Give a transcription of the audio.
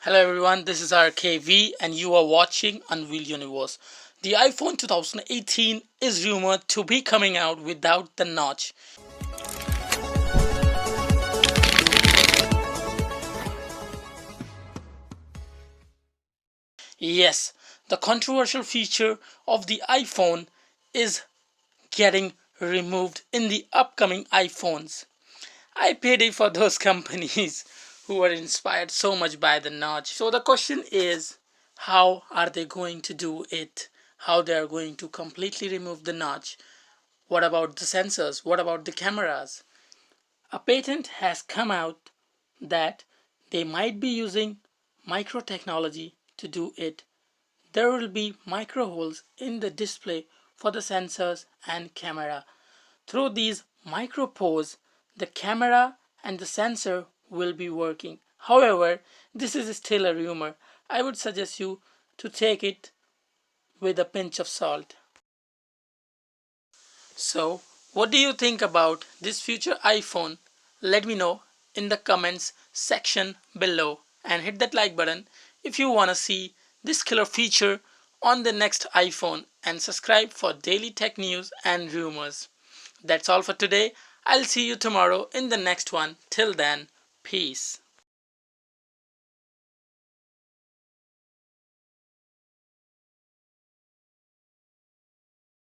Hello everyone, this is RKV and you are watching Unreal Universe. The iPhone 2018 is rumored to be coming out without the notch. Yes, the controversial feature of the iPhone is getting removed in the upcoming iPhones. I pity for those companies who are inspired so much by the notch. So the question is, how are they going to do it? How they are going to completely remove the notch? What about the sensors? What about the cameras? A patent has come out that they might be using micro technology to do it. There will be micro holes in the display for the sensors and camera. Through these micro pores, the camera and the sensor will be working. However, this is still a rumor. I would suggest you to take it with a pinch of salt. So, what do you think about this future iPhone? Let me know in the comments section below and hit that like button if you want to see this killer feature on the next iPhone, and subscribe for daily tech news and rumors. That's all for today. I'll see you tomorrow in the next one. Till then, peace.